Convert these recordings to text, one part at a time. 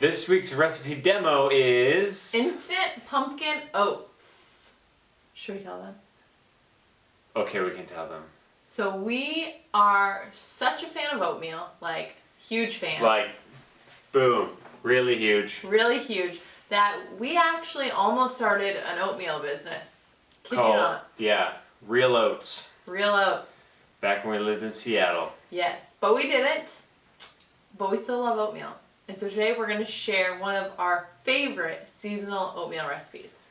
This week's recipe demo is... instant pumpkin oats. Should we tell them? Okay, we can tell them. So we are such a fan of oatmeal, like huge fans. Like, boom, really huge. Really huge, that we actually almost started an oatmeal business. Kid you Called, not. yeah, Real Oats. Real oats. Back when we lived in Seattle. Yes, but we didn't. But we still love oatmeal. And so today we're going to share one of our favorite seasonal oatmeal recipes.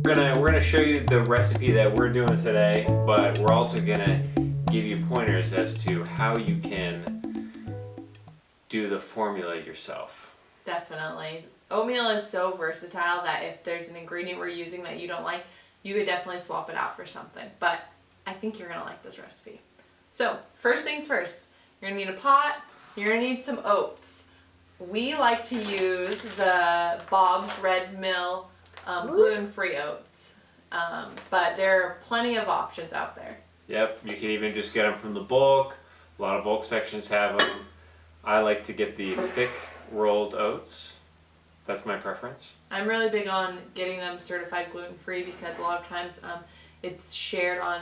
We're gonna show you the recipe that we're doing today, but we're also gonna give you pointers as to how you can do the formula yourself. Definitely. Oatmeal is so versatile that if there's an ingredient we're using that you don't like, you could definitely swap it out for something. But I think you're gonna like this recipe. So first things first, you're gonna need a pot, you're gonna need some oats. We like to use the Bob's Red Mill gluten-free oats, but there are plenty of options out there. Yep, you can even just get them from the bulk. A lot of bulk sections have them. I like to get the thick rolled oats. That's my preference. I'm really big on getting them certified gluten-free because a lot of times it's shared on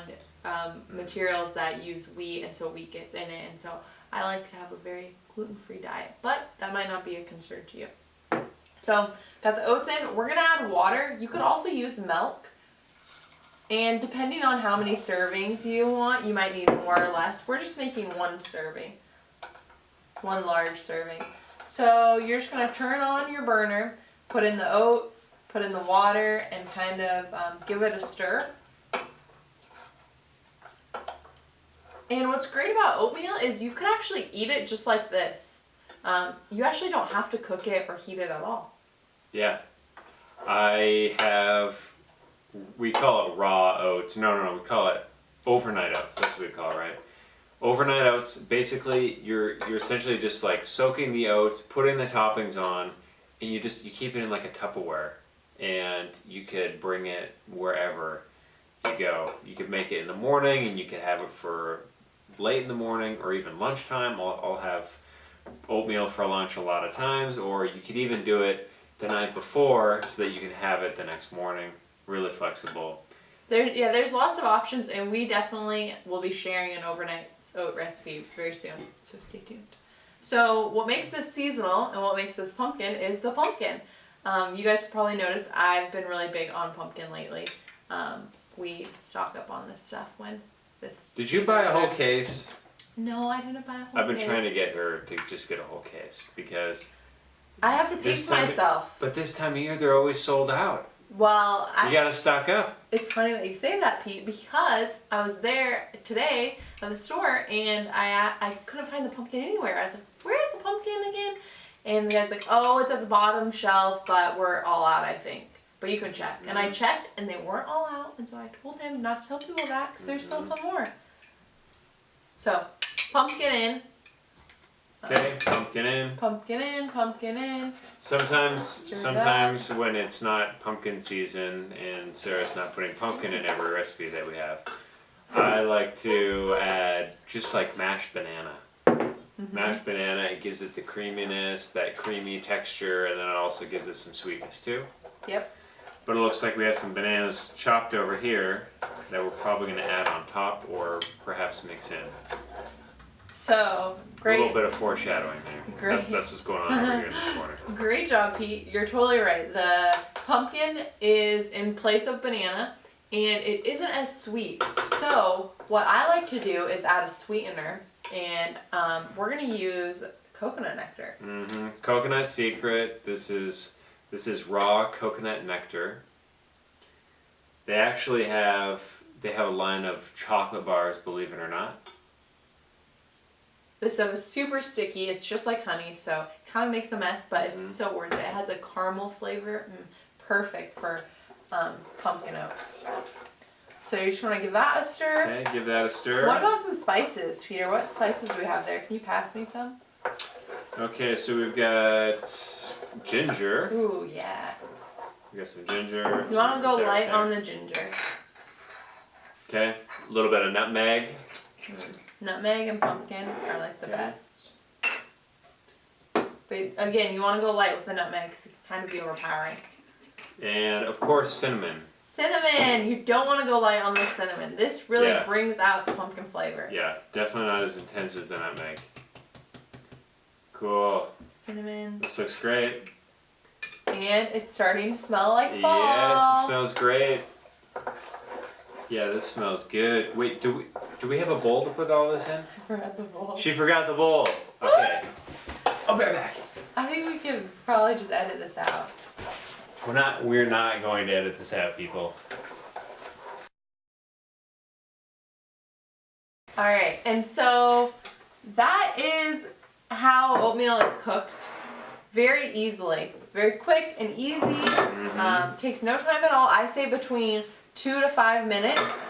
materials that use wheat, and so wheat gets in it, and so I like to have a very gluten-free diet, but that might not be a concern to you. So got the oats in. We're gonna add water. You could also use milk, and depending on how many servings you want, you might need more or less. We're just making one serving, one large serving. So you're just gonna turn on your burner, put in the oats, put in the water, and kind of give it a stir. And what's great about oatmeal is you can actually eat it just like this. You actually don't have to cook it or heat it at all. Yeah. We call it raw oats. No, we call it overnight oats. That's what we call it, right? Overnight oats, basically, you're essentially just like soaking the oats, putting the toppings on, and you keep it in like a Tupperware, and you could bring it wherever you go. You could make it in the morning, and you could have it for late in the morning or even lunchtime. I'll have oatmeal for lunch a lot of times, or you could even do it the night before so that you can have it the next morning. Really flexible. There's lots of options, and we definitely will be sharing an overnight oat recipe very soon, so stay tuned. So what makes this seasonal and what makes this pumpkin is the pumpkin. You guys probably noticed I've been really big on pumpkin lately. We stock up on this stuff when this... Did you buy a whole case? No, I didn't buy a whole case. I've been trying to get her to just get a whole case because... I have to pace myself. But this time of year they're always sold out. Well, you gotta stock up. It's funny that you say that, Pete, because I was there today at the store and I couldn't find the pumpkin anywhere. I was like, where's the pumpkin again? And the guy's like, oh, it's at the bottom shelf, but we're all out, I think. But you can check. And I checked and they weren't all out, and so I told him not to tell people that because there's still some more. So, pumpkin in. Okay, pumpkin in. Pumpkin in, pumpkin in. Sometimes when it's not pumpkin season and Sarah's not putting pumpkin in every recipe that we have, I like to add just like mashed banana. Mashed banana, it gives it the creaminess, that creamy texture, and then it also gives it some sweetness too. Yep. But it looks like we have some bananas chopped over here that we're probably going to add on top or perhaps mix in. So, great. A little bit of foreshadowing there. Great. That's what's going on over here in this corner. Great job, Pete. You're totally right. The pumpkin is in place of banana, and it isn't as sweet. So, what I like to do is add a sweetener, and we're going to use coconut nectar. Coconut Secret. This is raw coconut nectar. They actually have a line of chocolate bars, believe it or not. This stuff is super sticky. It's just like honey, so it kind of makes a mess, but it's so worth it. It has a caramel flavor, perfect for pumpkin oats. So you just want to give that a stir. Okay, give that a stir. What about some spices, Peter? What spices do we have there? Can you pass me some? Okay, so we've got ginger. Ooh, yeah. We got some ginger. You want to go light on the ginger. Okay, a little bit of nutmeg. Nutmeg and pumpkin are like the best. But again, you want to go light with the nutmeg because it can kind of be overpowering. And of course, cinnamon. Cinnamon! You don't want to go light on the cinnamon. This really Yeah. brings out the pumpkin flavor. Yeah, definitely not as intense as the nutmeg. Cool. Cinnamon. This looks great. And it's starting to smell like fall. Yes, it smells great. Yeah, this smells good. Wait, do we have a bowl to put all this in? I forgot the bowl. She forgot the bowl. Okay. I'll be right back. I think we can probably just edit this out. We're not going to edit this out, people. Alright, and so that is how oatmeal is cooked. Very easily. Very quick and easy. Takes no time at all. I say between 2 to 5 minutes.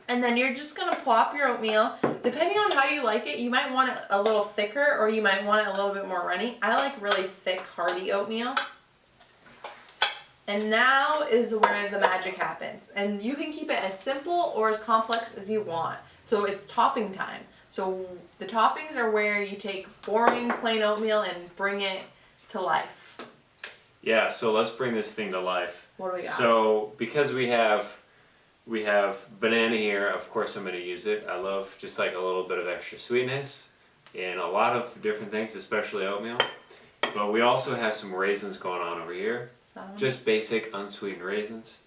And then you're just gonna plop your oatmeal. Depending on how you like it, you might want it a little thicker or you might want it a little bit more runny. I like really thick, hearty oatmeal. And now is where the magic happens. And you can keep it as simple or as complex as you want. So it's topping time. So the toppings are where you take boring plain oatmeal and bring it to life. Yeah, so let's bring this thing to life. What do we got? So because we have banana here, of course I'm going to use it. I love just like a little bit of extra sweetness and a lot of different things, especially oatmeal. But we also have some raisins going on over here. Just basic unsweetened raisins.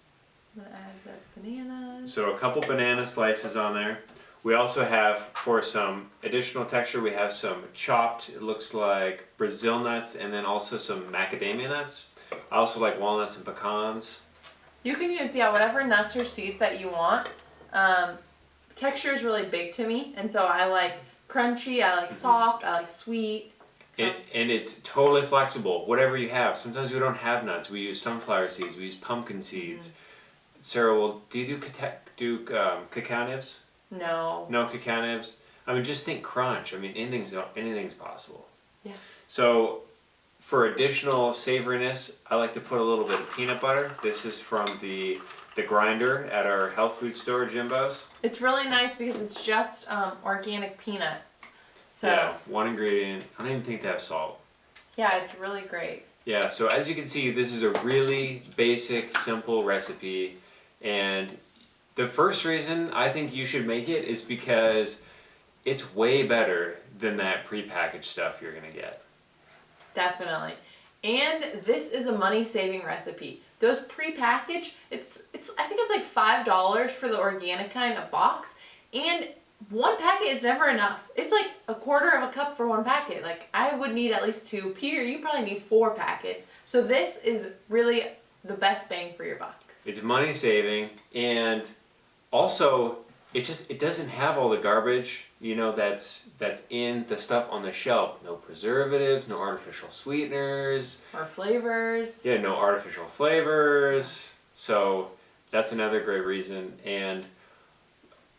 I'm going to add the bananas. So a couple banana slices on there. We also have, for some additional texture, we have some chopped, it looks like Brazil nuts, and then also some macadamia nuts. I also like walnuts and pecans. You can use, whatever nuts or seeds that you want. Texture is really big to me, and so I like crunchy, I like soft, I like sweet. And it's totally flexible, whatever you have. Sometimes we don't have nuts. We use sunflower seeds, we use pumpkin seeds. Sarah, do you do cacao nibs? No. No cacao nibs? I mean, just think crunch. I mean, anything's possible. Yeah. So, for additional savoriness, I like to put a little bit of peanut butter. This is from the grinder at our health food store, Jimbo's. It's really nice because it's just organic peanuts. So yeah, one ingredient. I don't even think they have salt. yeah, it's really great. Yeah, so as you can see, this is a really basic, simple recipe. And the first reason I think you should make it is because it's way better than that prepackaged stuff you're going to get. Definitely. And this is a money-saving recipe. Those prepackaged, it's I think it's like $5 for the organic kind of box. And one packet is never enough. It's like a quarter of a cup for one packet. Like I would need at least 2. Peter, you probably need 4 packets. So this is really the best bang for your buck. It's money saving, and also it doesn't have all the garbage, that's in the stuff on the shelf. No preservatives, no artificial sweeteners. Or flavors. Yeah, no artificial flavors. So that's another great reason. And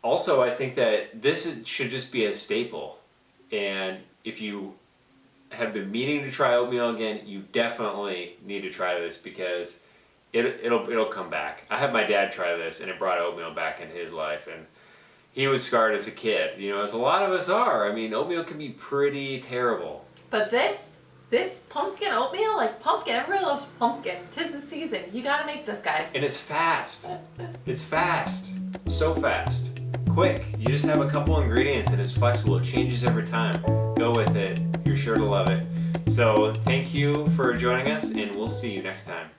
also, I think that this should just be a staple. And if you have been meaning to try oatmeal again, you definitely need to try this because it'll come back. I had my dad try this, and it brought oatmeal back into his life, and he was scarred as a kid. As a lot of us are. I mean, oatmeal can be pretty terrible. But this pumpkin oatmeal, like pumpkin, everybody loves pumpkin. 'Tis the season. You gotta make this, guys. And it's fast. It's fast. So fast. Quick. You just have a couple ingredients and it's flexible. It changes every time. Go with it. You're sure to love it. So thank you for joining us, and we'll see you next time.